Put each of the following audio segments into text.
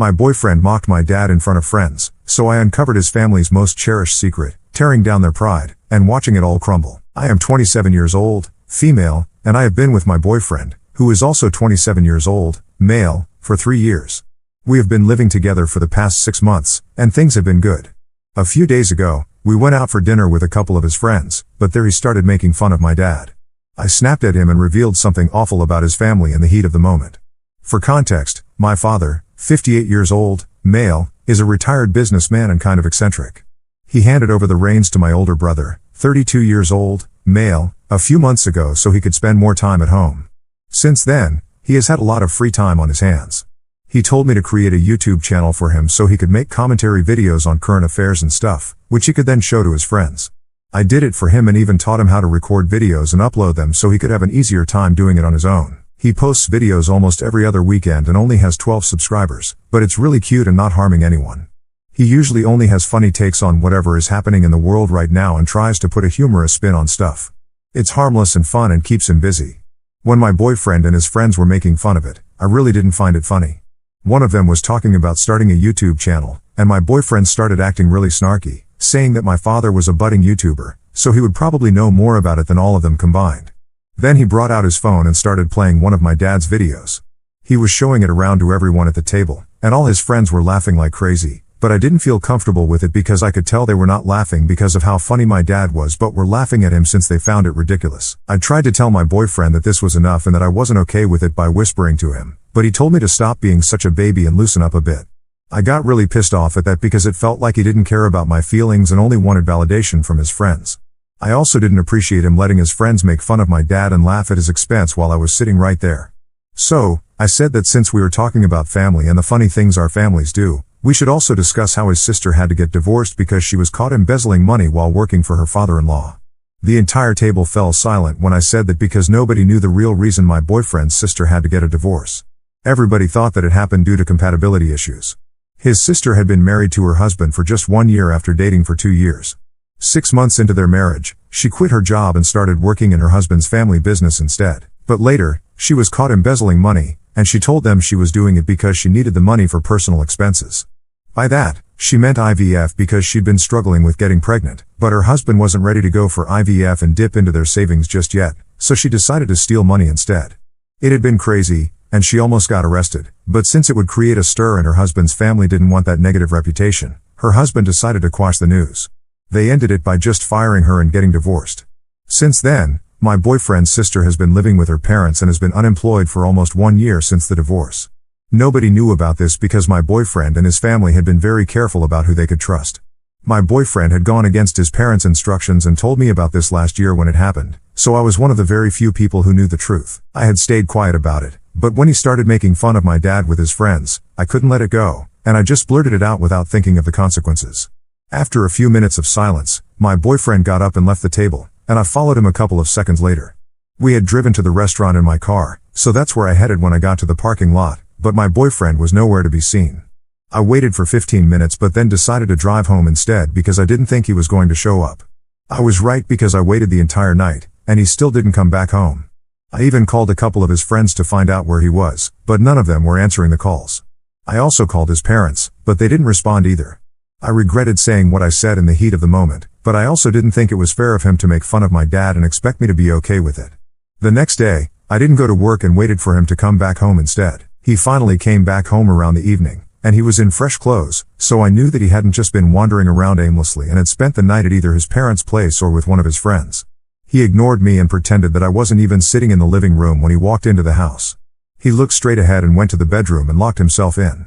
My boyfriend mocked my dad in front of friends, so I uncovered his family's most cherished secret, tearing down their pride, and watching it all crumble. I am 27 years old, female, and I have been with my boyfriend, who is also 27 years old, male, for 3 years. We have been living together for the past 6 months, and things have been good. A few days ago, we went out for dinner with a couple of his friends, but there he started making fun of my dad. I snapped at him and revealed something awful about his family in the heat of the moment. For context, my father, 58 years old, male, is a retired businessman and kind of eccentric. He handed over the reins to my older brother, 32 years old, male, a few months ago so he could spend more time at home. Since then, he has had a lot of free time on his hands. He told me to create a YouTube channel for him so he could make commentary videos on current affairs and stuff, which he could then show to his friends. I did it for him and even taught him how to record videos and upload them so he could have an easier time doing it on his own. He posts videos almost every other weekend and only has 12 subscribers, but it's really cute and not harming anyone. He usually only has funny takes on whatever is happening in the world right now and tries to put a humorous spin on stuff. It's harmless and fun and keeps him busy. When my boyfriend and his friends were making fun of it, I really didn't find it funny. One of them was talking about starting a YouTube channel, and my boyfriend started acting really snarky, saying that my father was a budding YouTuber, so he would probably know more about it than all of them combined. Then he brought out his phone and started playing one of my dad's videos. He was showing it around to everyone at the table, and all his friends were laughing like crazy, but I didn't feel comfortable with it because I could tell they were not laughing because of how funny my dad was but were laughing at him since they found it ridiculous. I tried to tell my boyfriend that this was enough and that I wasn't okay with it by whispering to him, but he told me to stop being such a baby and loosen up a bit. I got really pissed off at that because it felt like he didn't care about my feelings and only wanted validation from his friends. I also didn't appreciate him letting his friends make fun of my dad and laugh at his expense while I was sitting right there. So, I said that since we were talking about family and the funny things our families do, we should also discuss how his sister had to get divorced because she was caught embezzling money while working for her father-in-law. The entire table fell silent when I said that because nobody knew the real reason my boyfriend's sister had to get a divorce. Everybody thought that it happened due to compatibility issues. His sister had been married to her husband for just 1 year after dating for 2 years. 6 months into their marriage, she quit her job and started working in her husband's family business instead. But later, she was caught embezzling money, and she told them she was doing it because she needed the money for personal expenses. By that, she meant IVF because she'd been struggling with getting pregnant, but her husband wasn't ready to go for IVF and dip into their savings just yet, so she decided to steal money instead. It had been crazy, and she almost got arrested, but since it would create a stir and her husband's family didn't want that negative reputation, her husband decided to quash the news. They ended it by just firing her and getting divorced. Since then, my boyfriend's sister has been living with her parents and has been unemployed for almost 1 year since the divorce. Nobody knew about this because my boyfriend and his family had been very careful about who they could trust. My boyfriend had gone against his parents' instructions and told me about this last year when it happened, so I was one of the very few people who knew the truth. I had stayed quiet about it, but when he started making fun of my dad with his friends, I couldn't let it go, and I just blurted it out without thinking of the consequences. After a few minutes of silence, my boyfriend got up and left the table, and I followed him a couple of seconds later. We had driven to the restaurant in my car, so that's where I headed when I got to the parking lot, but my boyfriend was nowhere to be seen. I waited for 15 minutes but then decided to drive home instead because I didn't think he was going to show up. I was right because I waited the entire night, and he still didn't come back home. I even called a couple of his friends to find out where he was, but none of them were answering the calls. I also called his parents, but they didn't respond either. I regretted saying what I said in the heat of the moment, but I also didn't think it was fair of him to make fun of my dad and expect me to be okay with it. The next day, I didn't go to work and waited for him to come back home instead. He finally came back home around the evening, and he was in fresh clothes, so I knew that he hadn't just been wandering around aimlessly and had spent the night at either his parents' place or with one of his friends. He ignored me and pretended that I wasn't even sitting in the living room when he walked into the house. He looked straight ahead and went to the bedroom and locked himself in.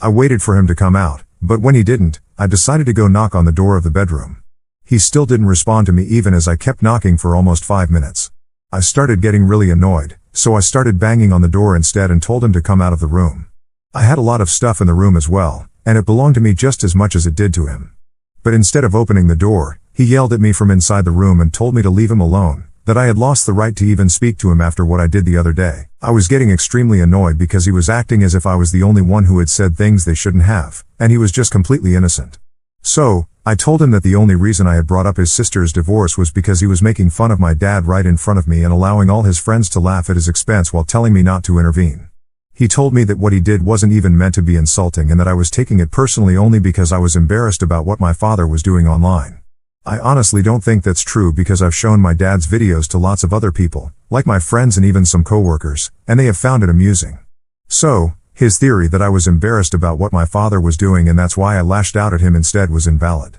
I waited for him to come out, but when he didn't, I decided to go knock on the door of the bedroom. He still didn't respond to me even as I kept knocking for almost 5 minutes. I started getting really annoyed, so I started banging on the door instead and told him to come out of the room. I had a lot of stuff in the room as well, and it belonged to me just as much as it did to him. But instead of opening the door, he yelled at me from inside the room and told me to leave him alone, that I had lost the right to even speak to him after what I did the other day. I was getting extremely annoyed because he was acting as if I was the only one who had said things they shouldn't have, and he was just completely innocent. So, I told him that the only reason I had brought up his sister's divorce was because he was making fun of my dad right in front of me and allowing all his friends to laugh at his expense while telling me not to intervene. He told me that what he did wasn't even meant to be insulting and that I was taking it personally only because I was embarrassed about what my father was doing online. I honestly don't think that's true because I've shown my dad's videos to lots of other people, like my friends and even some coworkers, and they have found it amusing. So, his theory that I was embarrassed about what my father was doing and that's why I lashed out at him instead was invalid.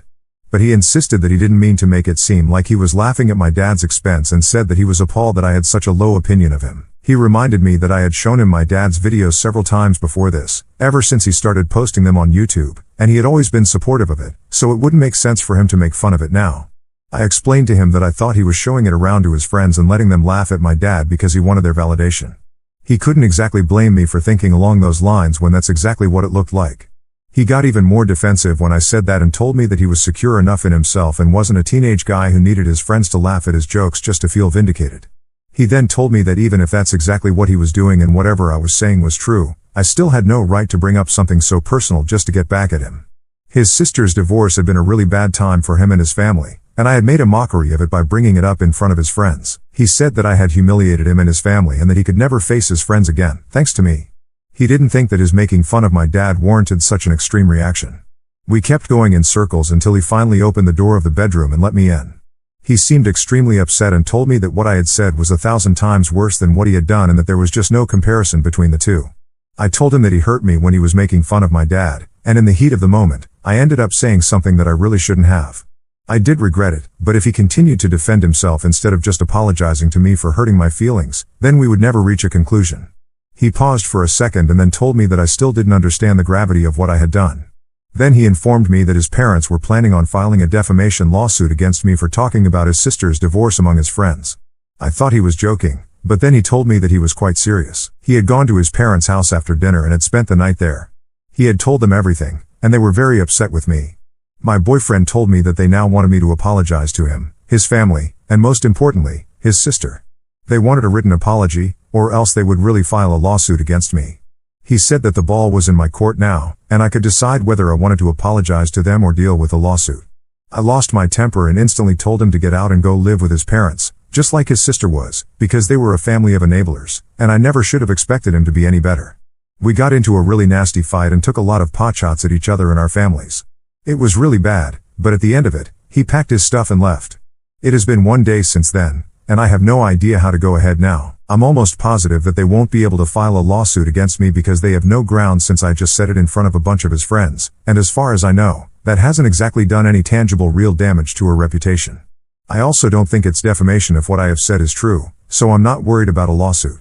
But he insisted that he didn't mean to make it seem like he was laughing at my dad's expense and said that he was appalled that I had such a low opinion of him. He reminded me that I had shown him my dad's videos several times before this, ever since he started posting them on YouTube, and he had always been supportive of it, so it wouldn't make sense for him to make fun of it now. I explained to him that I thought he was showing it around to his friends and letting them laugh at my dad because he wanted their validation. He couldn't exactly blame me for thinking along those lines when that's exactly what it looked like. He got even more defensive when I said that and told me that he was secure enough in himself and wasn't a teenage guy who needed his friends to laugh at his jokes just to feel vindicated. He then told me that even if that's exactly what he was doing and whatever I was saying was true, I still had no right to bring up something so personal just to get back at him. His sister's divorce had been a really bad time for him and his family, and I had made a mockery of it by bringing it up in front of his friends. He said that I had humiliated him and his family and that he could never face his friends again, thanks to me. He didn't think that his making fun of my dad warranted such an extreme reaction. We kept going in circles until he finally opened the door of the bedroom and let me in. He seemed extremely upset and told me that what I had said was 1,000 times worse than what he had done and that there was just no comparison between the two. I told him that he hurt me when he was making fun of my dad, and in the heat of the moment, I ended up saying something that I really shouldn't have. I did regret it, but if he continued to defend himself instead of just apologizing to me for hurting my feelings, then we would never reach a conclusion. He paused for a second and then told me that I still didn't understand the gravity of what I had done. Then he informed me that his parents were planning on filing a defamation lawsuit against me for talking about his sister's divorce among his friends. I thought he was joking, but then he told me that he was quite serious. He had gone to his parents' house after dinner and had spent the night there. He had told them everything, and they were very upset with me. My boyfriend told me that they now wanted me to apologize to him, his family, and most importantly, his sister. They wanted a written apology, or else they would really file a lawsuit against me. He said that the ball was in my court now, and I could decide whether I wanted to apologize to them or deal with a lawsuit. I lost my temper and instantly told him to get out and go live with his parents, just like his sister was, because they were a family of enablers, and I never should have expected him to be any better. We got into a really nasty fight and took a lot of potshots at each other and our families. It was really bad, but at the end of it, he packed his stuff and left. It has been 1 day since then, and I have no idea how to go ahead now. I'm almost positive that they won't be able to file a lawsuit against me because they have no grounds since I just said it in front of a bunch of his friends, and as far as I know, that hasn't exactly done any tangible real damage to her reputation. I also don't think it's defamation if what I have said is true, so I'm not worried about a lawsuit.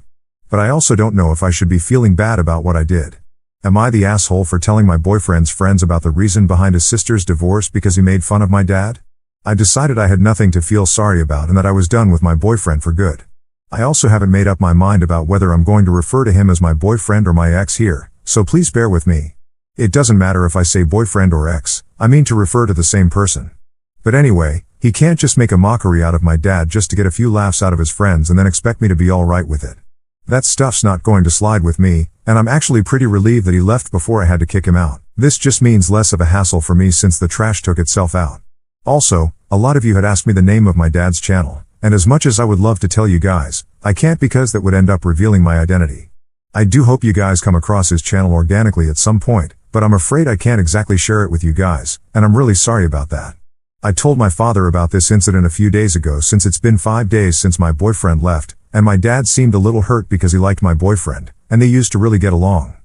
But I also don't know if I should be feeling bad about what I did. Am I the asshole for telling my boyfriend's friends about the reason behind his sister's divorce because he made fun of my dad? I decided I had nothing to feel sorry about and that I was done with my boyfriend for good. I also haven't made up my mind about whether I'm going to refer to him as my boyfriend or my ex here, so please bear with me. It doesn't matter if I say boyfriend or ex, I mean to refer to the same person. But anyway, he can't just make a mockery out of my dad just to get a few laughs out of his friends and then expect me to be alright with it. That stuff's not going to slide with me, and I'm actually pretty relieved that he left before I had to kick him out. This just means less of a hassle for me since the trash took itself out. Also, a lot of you had asked me the name of my dad's channel, and as much as I would love to tell you guys, I can't because that would end up revealing my identity. I do hope you guys come across his channel organically at some point, but I'm afraid I can't exactly share it with you guys, and I'm really sorry about that. I told my father about this incident a few days ago since it's been 5 days since my boyfriend left, and my dad seemed a little hurt because he liked my boyfriend, and they used to really get along.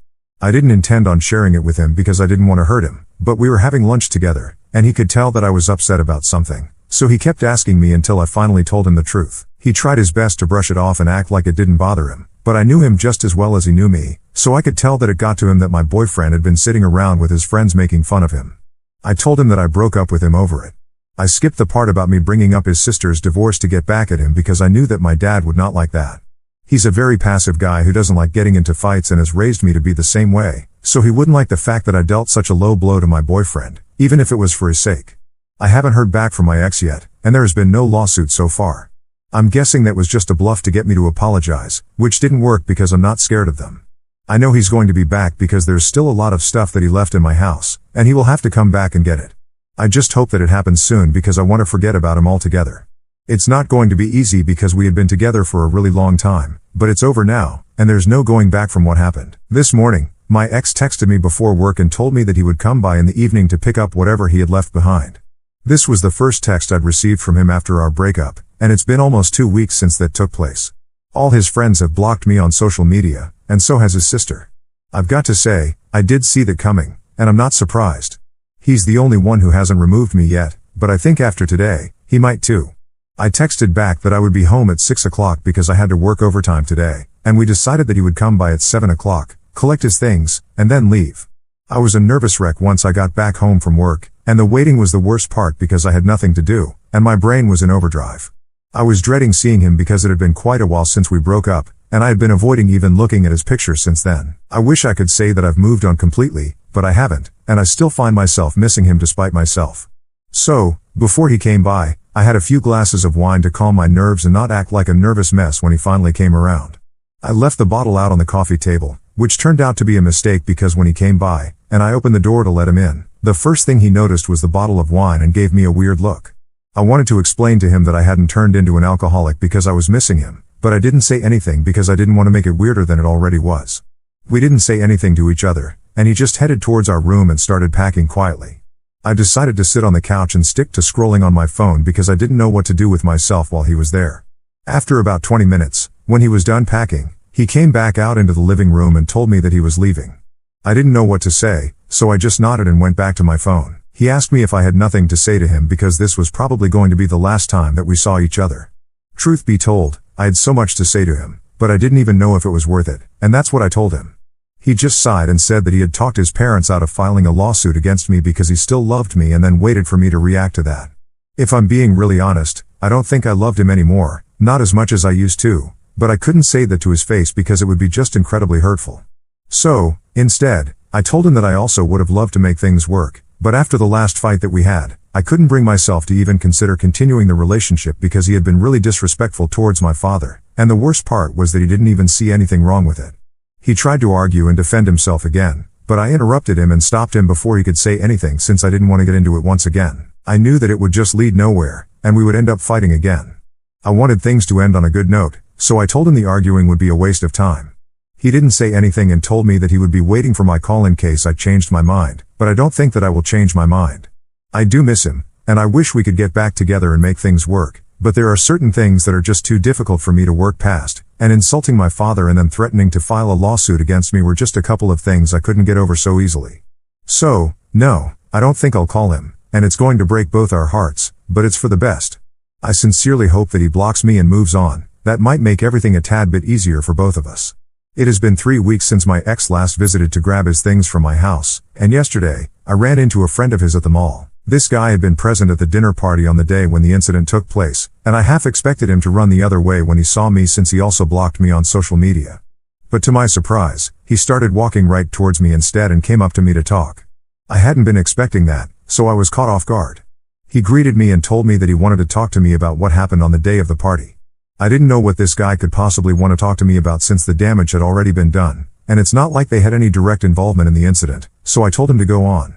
I didn't intend on sharing it with him because I didn't want to hurt him, but we were having lunch together, and he could tell that I was upset about something, so he kept asking me until I finally told him the truth. He tried his best to brush it off and act like it didn't bother him, but I knew him just as well as he knew me, so I could tell that it got to him that my boyfriend had been sitting around with his friends making fun of him. I told him that I broke up with him over it. I skipped the part about me bringing up his sister's divorce to get back at him because I knew that my dad would not like that. He's a very passive guy who doesn't like getting into fights and has raised me to be the same way, so he wouldn't like the fact that I dealt such a low blow to my boyfriend, even if it was for his sake. I haven't heard back from my ex yet, and there has been no lawsuit so far. I'm guessing that was just a bluff to get me to apologize, which didn't work because I'm not scared of them. I know he's going to be back because there's still a lot of stuff that he left in my house, and he will have to come back and get it. I just hope that it happens soon because I want to forget about him altogether. It's not going to be easy because we had been together for a really long time, but it's over now, and there's no going back from what happened. This morning, my ex texted me before work and told me that he would come by in the evening to pick up whatever he had left behind. This was the first text I'd received from him after our breakup, and it's been almost 2 weeks since that took place. All his friends have blocked me on social media, and so has his sister. I've got to say, I did see that coming, and I'm not surprised. He's the only one who hasn't removed me yet, but I think after today, he might too. I texted back that I would be home at 6 o'clock because I had to work overtime today, and we decided that he would come by at 7 o'clock, collect his things, and then leave. I was a nervous wreck once I got back home from work, and the waiting was the worst part because I had nothing to do, and my brain was in overdrive. I was dreading seeing him because it had been quite a while since we broke up, and I had been avoiding even looking at his picture since then. I wish I could say that I've moved on completely, but I haven't, and I still find myself missing him despite myself. So, before he came by, I had a few glasses of wine to calm my nerves and not act like a nervous mess when he finally came around. I left the bottle out on the coffee table, which turned out to be a mistake because when he came by, and I opened the door to let him in, the first thing he noticed was the bottle of wine and gave me a weird look. I wanted to explain to him that I hadn't turned into an alcoholic because I was missing him, but I didn't say anything because I didn't want to make it weirder than it already was. We didn't say anything to each other, and he just headed towards our room and started packing quietly. I decided to sit on the couch and stick to scrolling on my phone because I didn't know what to do with myself while he was there. After about 20 minutes, when he was done packing, he came back out into the living room and told me that he was leaving. I didn't know what to say, so I just nodded and went back to my phone. He asked me if I had nothing to say to him because this was probably going to be the last time that we saw each other. Truth be told, I had so much to say to him, but I didn't even know if it was worth it, and that's what I told him. He just sighed and said that he had talked his parents out of filing a lawsuit against me because he still loved me and then waited for me to react to that. If I'm being really honest, I don't think I loved him anymore, not as much as I used to, but I couldn't say that to his face because it would be just incredibly hurtful. So, instead, I told him that I also would have loved to make things work, but after the last fight that we had, I couldn't bring myself to even consider continuing the relationship because he had been really disrespectful towards my father, and the worst part was that he didn't even see anything wrong with it. He tried to argue and defend himself again, but I interrupted him and stopped him before he could say anything since I didn't want to get into it once again. I knew that it would just lead nowhere, and we would end up fighting again. I wanted things to end on a good note, so I told him the arguing would be a waste of time. He didn't say anything and told me that he would be waiting for my call in case I changed my mind, but I don't think that I will change my mind. I do miss him, and I wish we could get back together and make things work, but there are certain things that are just too difficult for me to work past, and insulting my father and then threatening to file a lawsuit against me were just a couple of things I couldn't get over so easily. So, no, I don't think I'll call him, and it's going to break both our hearts, but it's for the best. I sincerely hope that he blocks me and moves on. That might make everything a tad bit easier for both of us. It has been 3 weeks since my ex last visited to grab his things from my house, and yesterday, I ran into a friend of his at the mall. This guy had been present at the dinner party on the day when the incident took place, and I half expected him to run the other way when he saw me since he also blocked me on social media. But to my surprise, he started walking right towards me instead and came up to me to talk. I hadn't been expecting that, so I was caught off guard. He greeted me and told me that he wanted to talk to me about what happened on the day of the party. I didn't know what this guy could possibly want to talk to me about since the damage had already been done, and it's not like they had any direct involvement in the incident, so I told him to go on.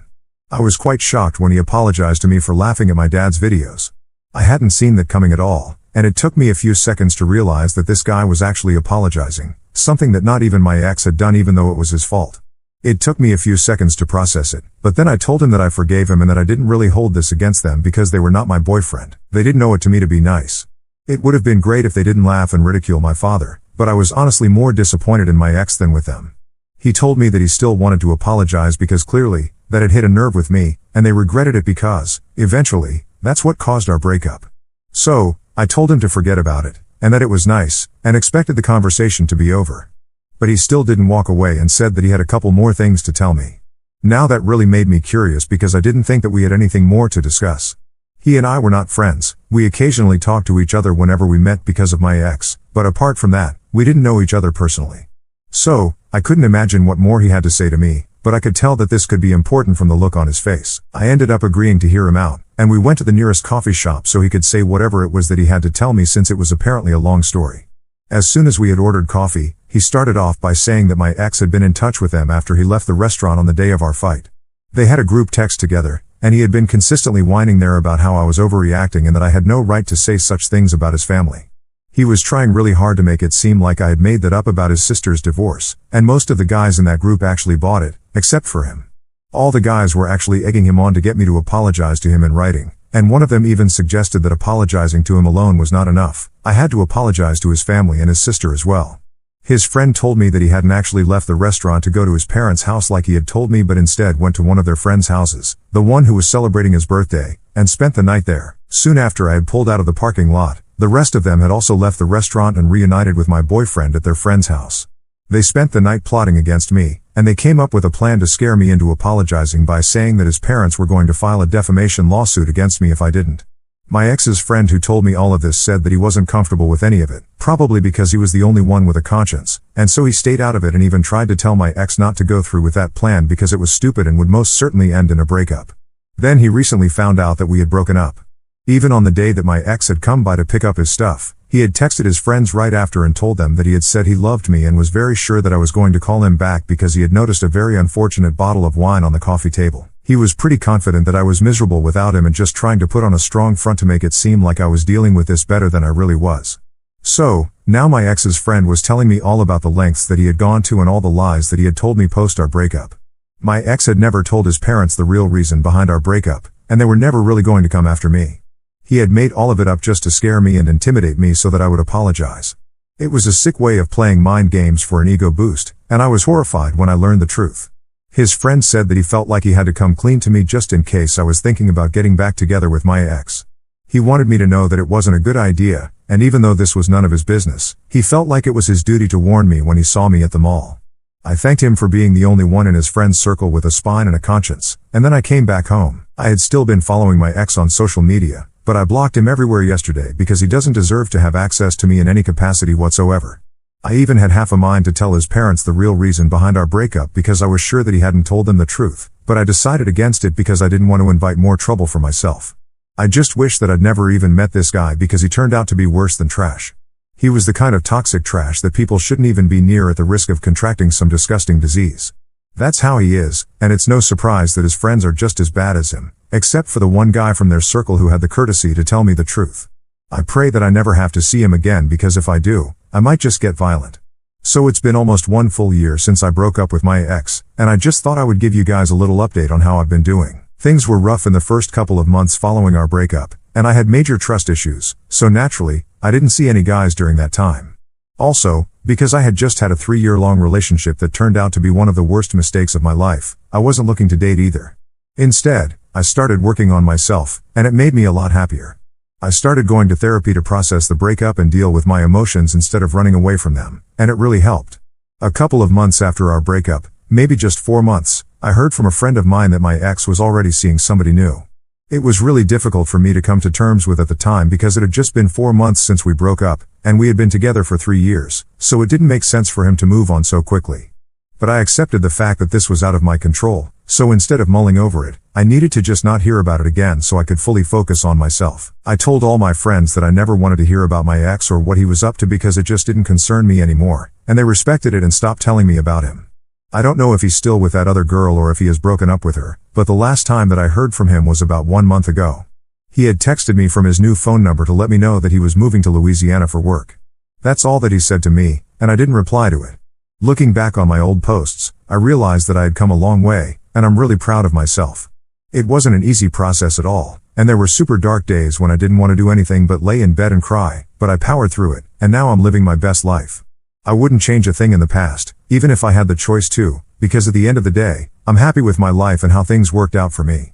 I was quite shocked when he apologized to me for laughing at my dad's videos. I hadn't seen that coming at all, and it took me a few seconds to realize that this guy was actually apologizing, something that not even my ex had done even though it was his fault. It took me a few seconds to process it, but then I told him that I forgave him and that I didn't really hold this against them because they were not my boyfriend. They didn't owe it to me to be nice. It would have been great if they didn't laugh and ridicule my father, but I was honestly more disappointed in my ex than with them. He told me that he still wanted to apologize because clearly, that had hit a nerve with me, and they regretted it because, eventually, that's what caused our breakup. So, I told him to forget about it, and that it was nice, and expected the conversation to be over. But he still didn't walk away and said that he had a couple more things to tell me. Now that really made me curious because I didn't think that we had anything more to discuss. He and I were not friends. We occasionally talked to each other whenever we met because of my ex, but apart from that, we didn't know each other personally. So, I couldn't imagine what more he had to say to me, but I could tell that this could be important from the look on his face. I ended up agreeing to hear him out, and we went to the nearest coffee shop so he could say whatever it was that he had to tell me since it was apparently a long story. As soon as we had ordered coffee, he started off by saying that my ex had been in touch with them after he left the restaurant on the day of our fight. They had a group text together, and he had been consistently whining there about how I was overreacting and that I had no right to say such things about his family. He was trying really hard to make it seem like I had made that up about his sister's divorce, and most of the guys in that group actually bought it, except for him. All the guys were actually egging him on to get me to apologize to him in writing, and one of them even suggested that apologizing to him alone was not enough. I had to apologize to his family and his sister as well. His friend told me that he hadn't actually left the restaurant to go to his parents' house like he had told me, but instead went to one of their friends' houses, the one who was celebrating his birthday, and spent the night there. Soon after I had pulled out of the parking lot, the rest of them had also left the restaurant and reunited with my boyfriend at their friend's house. They spent the night plotting against me, and they came up with a plan to scare me into apologizing by saying that his parents were going to file a defamation lawsuit against me if I didn't. My ex's friend who told me all of this said that he wasn't comfortable with any of it, probably because he was the only one with a conscience, and so he stayed out of it and even tried to tell my ex not to go through with that plan because it was stupid and would most certainly end in a breakup. Then he recently found out that we had broken up. Even on the day that my ex had come by to pick up his stuff, he had texted his friends right after and told them that he had said he loved me and was very sure that I was going to call him back because he had noticed a very unfortunate bottle of wine on the coffee table. He was pretty confident that I was miserable without him and just trying to put on a strong front to make it seem like I was dealing with this better than I really was. So, now my ex's friend was telling me all about the lengths that he had gone to and all the lies that he had told me post our breakup. My ex had never told his parents the real reason behind our breakup, and they were never really going to come after me. He had made all of it up just to scare me and intimidate me so that I would apologize. It was a sick way of playing mind games for an ego boost, and I was horrified when I learned the truth. His friend said that he felt like he had to come clean to me just in case I was thinking about getting back together with my ex. He wanted me to know that it wasn't a good idea, and even though this was none of his business, he felt like it was his duty to warn me when he saw me at the mall. I thanked him for being the only one in his friend's circle with a spine and a conscience, and then I came back home. I had still been following my ex on social media, but I blocked him everywhere yesterday because he doesn't deserve to have access to me in any capacity whatsoever. I even had half a mind to tell his parents the real reason behind our breakup because I was sure that he hadn't told them the truth, but I decided against it because I didn't want to invite more trouble for myself. I just wish that I'd never even met this guy because he turned out to be worse than trash. He was the kind of toxic trash that people shouldn't even be near at the risk of contracting some disgusting disease. That's how he is, and it's no surprise that his friends are just as bad as him, except for the one guy from their circle who had the courtesy to tell me the truth. I pray that I never have to see him again because if I do, I might just get violent. So it's been almost 1 full year since I broke up with my ex, and I just thought I would give you guys a little update on how I've been doing. Things were rough in the first couple of months following our breakup, and I had major trust issues, so naturally, I didn't see any guys during that time. Also, because I had just had a 3-year-long relationship that turned out to be one of the worst mistakes of my life, I wasn't looking to date either. Instead, I started working on myself, and it made me a lot happier. I started going to therapy to process the breakup and deal with my emotions instead of running away from them, and it really helped. A couple of months after our breakup, maybe just 4 months, I heard from a friend of mine that my ex was already seeing somebody new. It was really difficult for me to come to terms with at the time because it had just been 4 months since we broke up, and we had been together for 3 years, so it didn't make sense for him to move on so quickly. But I accepted the fact that this was out of my control, so instead of mulling over it, I needed to just not hear about it again so I could fully focus on myself. I told all my friends that I never wanted to hear about my ex or what he was up to because it just didn't concern me anymore, and they respected it and stopped telling me about him. I don't know if he's still with that other girl or if he has broken up with her, but the last time that I heard from him was about 1 month ago. He had texted me from his new phone number to let me know that he was moving to Louisiana for work. That's all that he said to me, and I didn't reply to it. Looking back on my old posts, I realized that I had come a long way, and I'm really proud of myself. It wasn't an easy process at all, and there were super dark days when I didn't want to do anything but lay in bed and cry, but I powered through it, and now I'm living my best life. I wouldn't change a thing in the past, even if I had the choice to, because at the end of the day, I'm happy with my life and how things worked out for me.